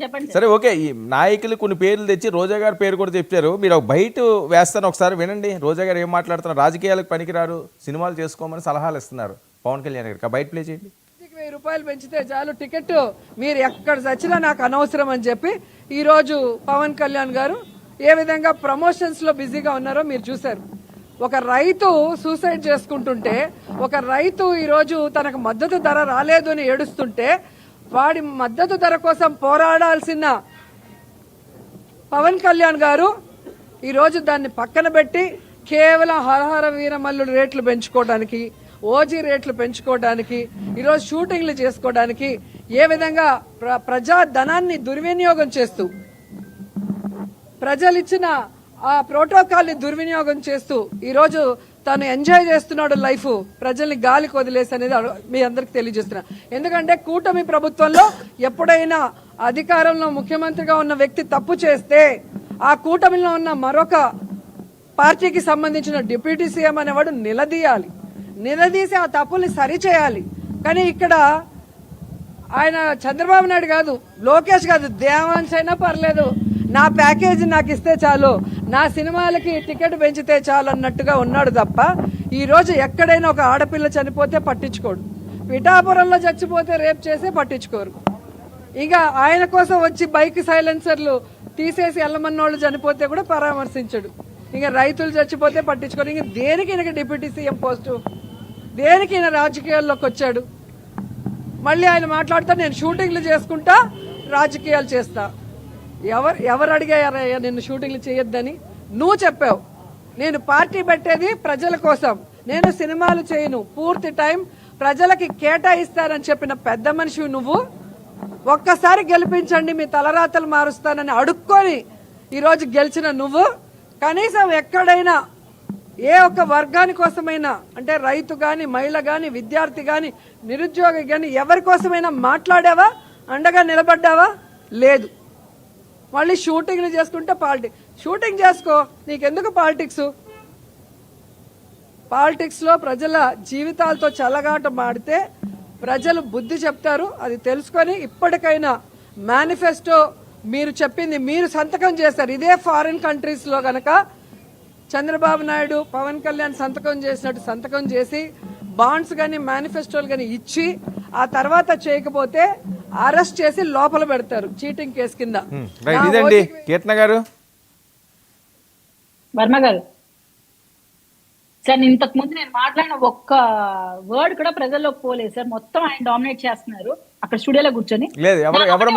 చెప్పండి సార్. సరే ఓకే, ఈ నాయకులు కొన్ని పేర్లు తెచ్చి రోజా గారి పేరు కూడా చెప్పారు. మీరు ఒక బయట వేస్తాను ఒకసారి వినండి. రోజా గారు ఏం మాట్లాడుతున్నారు? రాజకీయాలకు పనికిరారు, సినిమాలు చేసుకోమని సలహాలు ఇస్తున్నారు పవన్ కళ్యాణ్ గారికి. బయట ప్లే చేయండి. 1000 రూపాయలు పెంచితే చాలు టికెట్, మీరు ఎక్కడ చచ్చినా నాకు అనవసరం అని చెప్పి ఈరోజు పవన్ కళ్యాణ్ గారు ఏ విధంగా ప్రమోషన్స్లో బిజీగా ఉన్నారో మీరు చూశారు. ఒక రైతు సూసైడ్ చేసుకుంటుంటే, ఒక రైతు ఈరోజు తనకు మద్దతు ధర రాలేదు అని ఏడుస్తుంటే, వాడి మద్దతు ధర కోసం పోరాడాల్సిన పవన్ కళ్యాణ్ గారు ఈరోజు దాన్ని పక్కన పెట్టి కేవలం హరహర వీరమల్లుడు రేట్లు పెంచుకోవడానికి, ఓజీ రేట్లు పెంచుకోవడానికి, ఈరోజు షూటింగ్లు చేసుకోవడానికి ఏ విధంగా ప్రజా ధనాన్ని దుర్వినియోగం చేస్తూ, ప్రజలు ఇచ్చిన ఆ ప్రోటోకాల్ని దుర్వినియోగం చేస్తూ ఈరోజు తను ఎంజాయ్ చేస్తున్నాడు లైఫ్, ప్రజల్ని గాలికి వదిలేసి అనేది మీ అందరికి తెలియజేస్తున్నా. ఎందుకంటే కూటమి ప్రభుత్వంలో ఎప్పుడైనా అధికారంలో ముఖ్యమంత్రిగా ఉన్న వ్యక్తి తప్పు చేస్తే ఆ కూటమిలో ఉన్న మరొక పార్టీకి సంబంధించిన డిప్యూటీ సీఎం అనేవాడు నిలదీసి ఆ తప్పుల్ని సరిచేయాలి. కానీ ఇక్కడ ఆయన చంద్రబాబు నాయుడు కాదు, లోకేష్ కాదు, దేవాన్స్ అయినా పర్లేదు, నా ప్యాకేజీ నాకు ఇస్తే చాలు, నా సినిమాలకి టికెట్ పెంచితే చాలు అన్నట్టుగా ఉన్నాడు తప్ప ఈరోజు ఎక్కడైనా ఒక ఆడపిల్ల చనిపోతే పట్టించుకోడు, పిఠాపురంలో చచ్చిపోతే రేప్ చేసే పట్టించుకోరు. ఇంకా ఆయన కోసం వచ్చి బైక్ సైలెన్సర్లు తీసేసి ఎల్లమన్నోళ్ళు చనిపోతే కూడా పరామర్శించడు. ఇంకా రైతులు చచ్చిపోతే పట్టించుకోరు. ఇంక దేనికి ఈయనకి డిప్యూటీ సీఎం పోస్టు, దేనికి ఈయన రాజకీయాల్లోకి వచ్చాడు? మళ్ళీ ఆయన మాట్లాడుతా నేను షూటింగ్లు చేసుకుంటా, రాజకీయాలు చేస్తా. ఎవరు అడిగారయ్యా నిన్ను షూటింగ్లు చేయొద్దని? నువ్వు చెప్పావు. నేను పార్టీ పెట్టేది ప్రజల కోసం, నేను సినిమాలు చేయను, పూర్తి టైం ప్రజలకి కేటాయిస్తానని చెప్పిన పెద్ద మనిషి నువ్వు. ఒక్కసారి గెలిపించండి, మీ తలరాతలు మారుస్తానని అడుక్కొని ఈరోజు గెలిచిన నువ్వు కనీసం ఎక్కడైనా ఏ ఒక్క వర్గాని కోసమైనా, అంటే రైతు కానీ, మహిళ కానీ, విద్యార్థి కానీ, నిరుద్యోగి కానీ ఎవరి కోసమైనా మాట్లాడావా? అండగా నిలబడ్డావా? లేదు. మళ్ళీ షూటింగ్లు చేసుకుంటే షూటింగ్ చేసుకో, నీకెందుకు పాలిటిక్స్లో ప్రజల జీవితాలతో చల్లగాట మాడితే ప్రజలు బుద్ధి చెప్తారు. అది తెలుసుకొని ఇప్పటికైనా మేనిఫెస్టో మీరు చెప్పింది మీరు సంతకం చేశారు. ఇదే ఫారిన్ కంట్రీస్లో గనక చంద్రబాబు నాయుడు, పవన్ కళ్యాణ్ సంతకం చేసినట్టు సంతకం చేసి బాండ్స్ కానీ మేనిఫెస్టోలు కానీ ఇచ్చి ఆ తర్వాత చేయకపోతే అరెస్ట్ చేసి లోపల పెడతారు చీటింగ్ కేసు కింద. ఇదండి కీర్తన గారు. వర్మ గారు సార్, ఇంతకు ముందు నేను మాట్లాడిన ఒక్క వర్డ్ కూడా ప్రజల్లోకి పోలేదు సార్. మొత్తం ఆయన డామినేట్ చేస్తున్నారు అక్కడ స్టూడియోలో కూర్చొని. లేదు ఎవరు